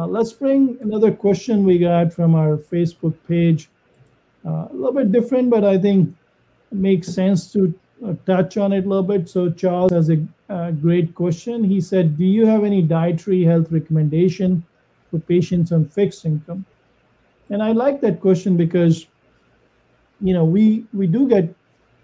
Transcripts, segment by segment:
Let's bring another question we got from our Facebook page. A little bit different, but I think it makes sense to touch on it a little bit. So Charles has a great question. He said, "Do you have any dietary health recommendation for patients on fixed income?" And I like that question because we do get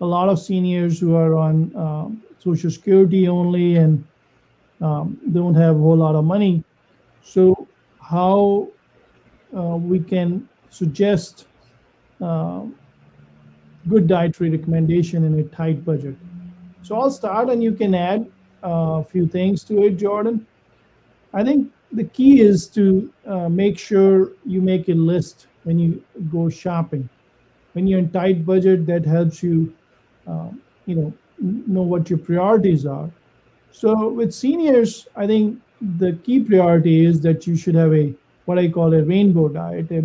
a lot of seniors who are on Social Security only and don't have a whole lot of money. So how we can suggest uh, good dietary recommendation in a tight budget. So I'll start and you can add a few things to it, Jordan. I think the key is to make sure you make a list when you go shopping. When you're in tight budget, that helps you, know what your priorities are. So with seniors, I think the key priority is that you should have a what I call a rainbow diet, a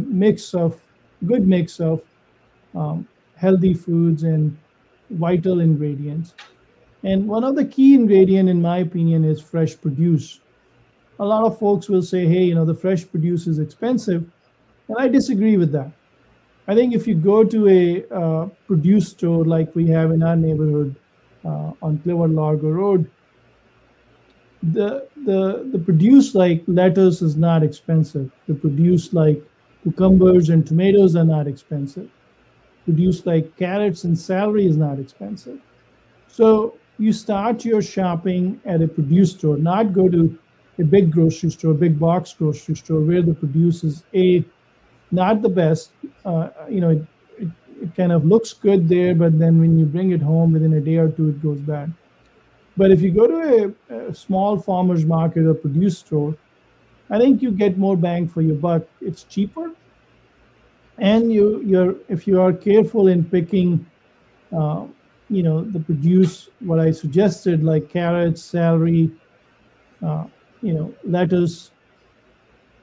good mix of healthy foods and vital ingredients. And one of the key ingredient, in my opinion, is fresh produce. A lot of folks will say, "Hey, the fresh produce is expensive," and I disagree with that. I think if you go to a produce store like we have in our neighborhood on Clever Largo Road, the produce like lettuce is not expensive. The produce like cucumbers and tomatoes are not expensive. Produce like carrots and celery is not expensive. So you start your shopping at a produce store, not go to a big grocery store, big box grocery store where the produce is not the best. It kind of looks good there, but then when you bring it home within a day or two, it goes bad. But if you go to a small farmer's market or produce store, I think you get more bang for your buck. It's cheaper, and if you are careful in picking, the produce, what I suggested, like carrots, celery, lettuce,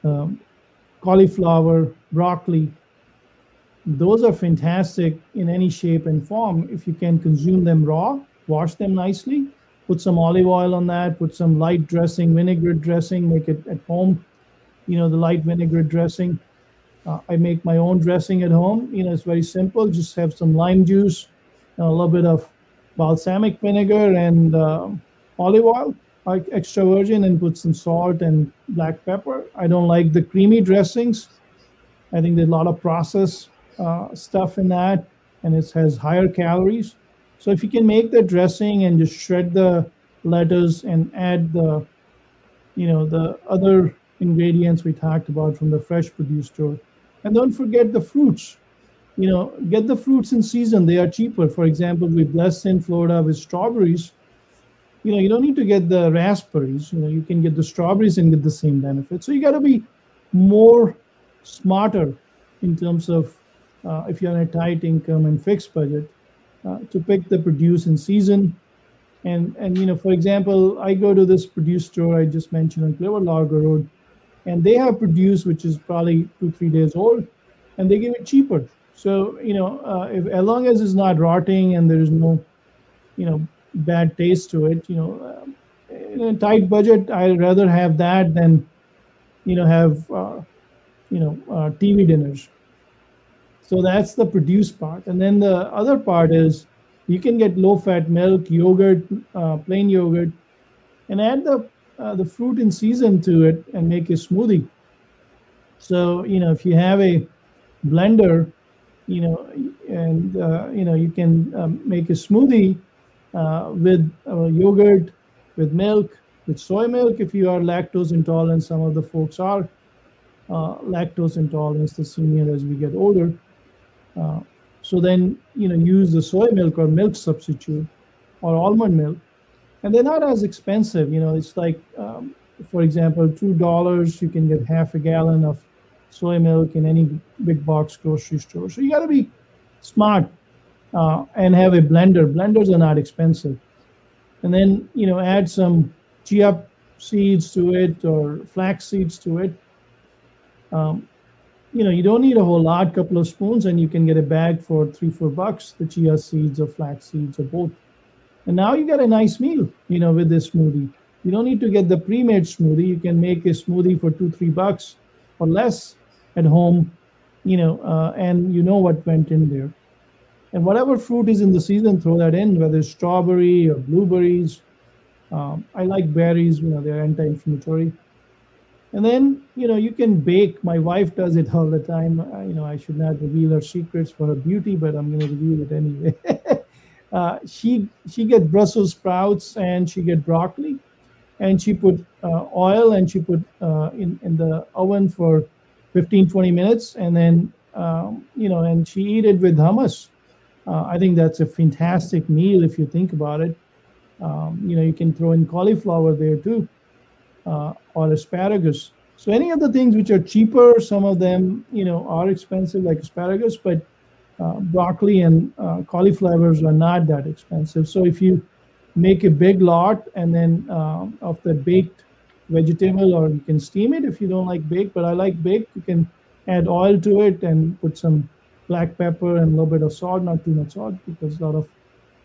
um, cauliflower, broccoli. Those are fantastic in any shape and form if you can consume them raw, wash them nicely, put some olive oil on that, put some light dressing, vinaigrette dressing, make it at home, the light vinaigrette dressing. I make my own dressing at home. It's very simple. Just have some lime juice, a little bit of balsamic vinegar and olive oil, like extra virgin, and put some salt and black pepper. I don't like the creamy dressings. I think there's a lot of processed stuff in that, and it has higher calories. So if you can make the dressing and just shred the lettuce and add the other ingredients we talked about from the fresh produce store, and don't forget the fruits. Get the fruits in season. They are cheaper. For example, we're blessed in Florida with strawberries. You don't need to get the raspberries. You can get the strawberries and get the same benefit. So you got to be more smarter in terms of if you're on a tight income and fixed budget to pick the produce in season. And for example, I go to this produce store I just mentioned on Clever Largo Road, and they have produce which is probably 2-3 days old, and they give it cheaper. So if as long as it's not rotting and there is no bad taste to it, in a tight budget, I'd rather have that than have TV dinners. So that's the produce part. And then the other part is you can get low-fat milk, yogurt, plain yogurt, and add the fruit in season to it and make a smoothie. So if you have a blender, and you can make a smoothie with yogurt, with milk, with soy milk. If you are lactose intolerant, some of the folks are lactose intolerant, the senior as we get older. So then, use the soy milk or milk substitute or almond milk. And they're not as expensive. It's like, for example, $2, you can get half a gallon of soy milk in any big box grocery store. So you got to be smart and have a blender. Blenders are not expensive. And then, add some chia seeds to it or flax seeds to it. You don't need a whole lot, couple of spoons, and you can get a bag for $3-4, the chia seeds or flax seeds or both. And now you get a nice meal, with this smoothie. You don't need to get the pre-made smoothie. You can make a smoothie for $2, $3 or less at home, and you know what went in there. And whatever fruit is in the season, throw that in, whether it's strawberry or blueberries. I like berries, they're anti-inflammatory. And then, you can bake. My wife does it all the time. I should not reveal her secrets for her beauty, but I'm going to reveal it anyway. She gets Brussels sprouts and she get broccoli, and she put oil, and she put in the oven for 15-20 minutes, and then and she eat it with hummus. I think that's a fantastic meal if you think about it. You can throw in cauliflower there too, or asparagus. So any of the things which are cheaper, some of them are expensive, like asparagus, but broccoli and cauliflowers are not that expensive. So if you make a big lot and then of the baked vegetable, or you can steam it if you don't like baked, but I like baked. You can add oil to it and put some black pepper and a little bit of salt, not too much salt because a lot of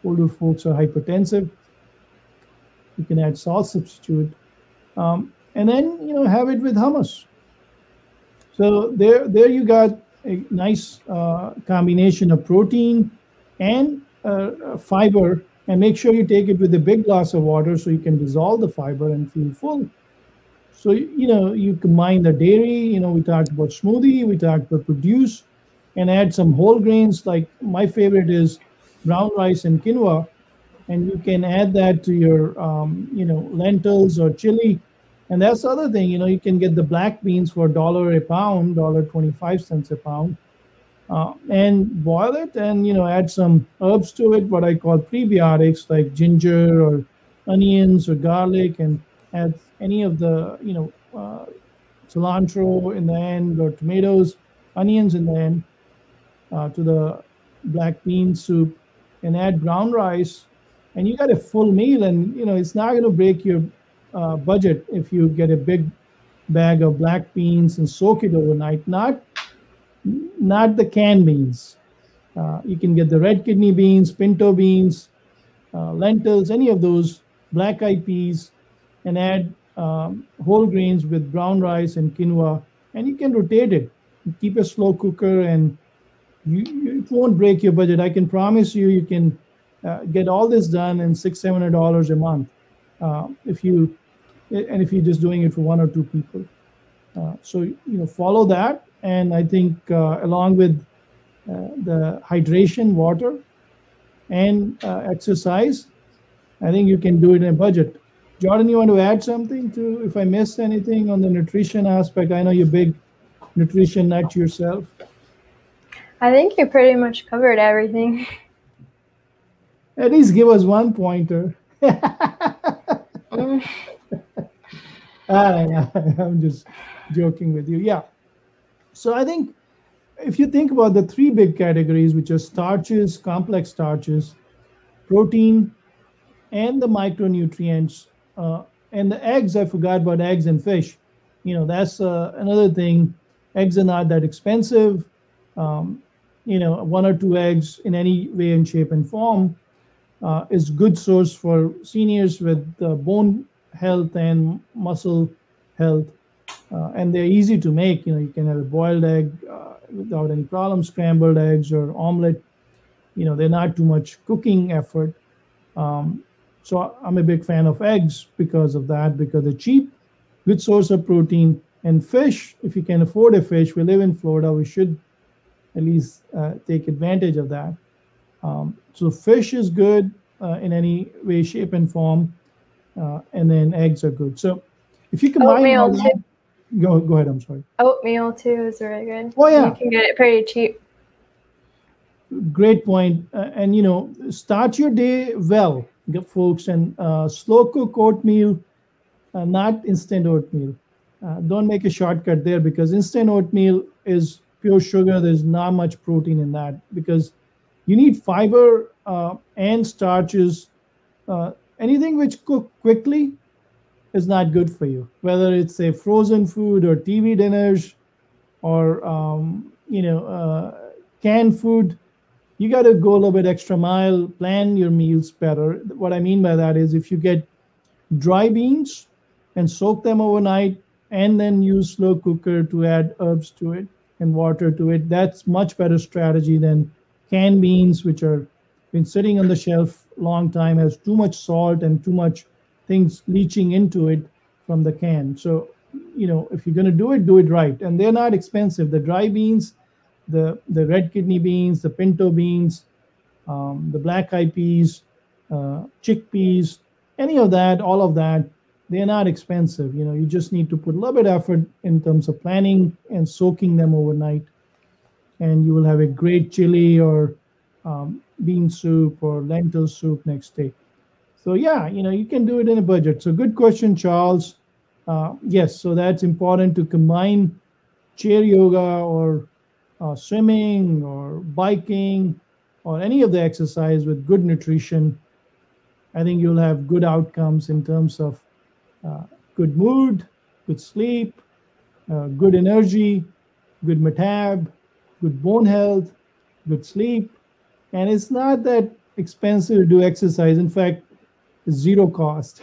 older folks are hypertensive. You can add salt substitute, and then have it with hummus. So there you got a nice combination of protein and fiber, and make sure you take it with a big glass of water so you can dissolve the fiber and feel full. So you combine the dairy. We talked about smoothie, we talked about produce, and add some whole grains. Like my favorite is brown rice and quinoa, and you can add that to your lentils or chili. And that's the other thing, you can get the black beans for $1 a pound, $1.25 a pound, and boil it, and add some herbs to it, what I call prebiotics, like ginger or onions or garlic, and add any of the cilantro in the end, or tomatoes, onions in the end, to the black bean soup, and add brown rice, and you got a full meal. And it's not going to break your budget if you get a big bag of black beans and soak it overnight. Not the canned beans. You can get the red kidney beans, pinto beans, lentils, any of those, black eyed peas, and add whole grains with brown rice and quinoa, and you can rotate it. Keep a slow cooker, and it won't break your budget. I can promise you, you can get all this done in $600-700 a month if you're just doing it for one or two people. So follow that, and I think along with the hydration, water, and exercise, I think you can do it in a budget. Jordan, you want to add something to, if I missed anything on the nutrition aspect? I know you're big nutrition nut yourself. I think you pretty much covered everything. At least give us one pointer. I'm just joking with you. Yeah. So I think if you think about the three big categories, which are starches, complex starches, protein, and the micronutrients, and the eggs, I forgot about eggs and fish. That's another thing. Eggs are not that expensive. One or two eggs in any way and shape and form is good source for seniors with bone health and muscle health. And they're easy to make. You can have a boiled egg without any problem, scrambled eggs or omelet. They're not too much cooking effort. So I'm a big fan of eggs because of that, because they're cheap, good source of protein. And fish, if you can afford a fish, we live in Florida, we should at least take advantage of that. So fish is good in any way, shape, and form. And then eggs are good. So if you combine oatmeal too. Go ahead, I'm sorry. Oatmeal too is really good. Oh yeah. You can get it pretty cheap. Great point. And start your day well, folks, and slow cook oatmeal, not instant oatmeal. Don't make a shortcut there, because instant oatmeal is pure sugar. There's not much protein in that, because you need fiber and starches. Anything which cook quickly is not good for you, whether it's a frozen food or TV dinners or canned food. You got to go a little bit extra mile, plan your meals better. What I mean by that is, if you get dry beans and soak them overnight, and then use slow cooker to add herbs to it and water to it. That's much better strategy than canned beans, which are been sitting on the shelf long time, has too much salt and too much things leaching into it from the can. So, if you're going to do it right. And they're not expensive. The dry beans, the red kidney beans, the pinto beans, the black eyed peas, chickpeas, any of that, all of that, they're not expensive. You just need to put a little bit of effort in terms of planning and soaking them overnight, and you will have a great chili or bean soup or lentil soup next day. So yeah, you can do it in a budget. So good question, Charles. Yes, so that's important to combine chair yoga or swimming or biking or any of the exercise with good nutrition. I think you'll have good outcomes in terms of uh, good mood, good sleep, good energy, good metab, good bone health, good sleep. And it's not that expensive to do exercise. In fact, it's zero cost.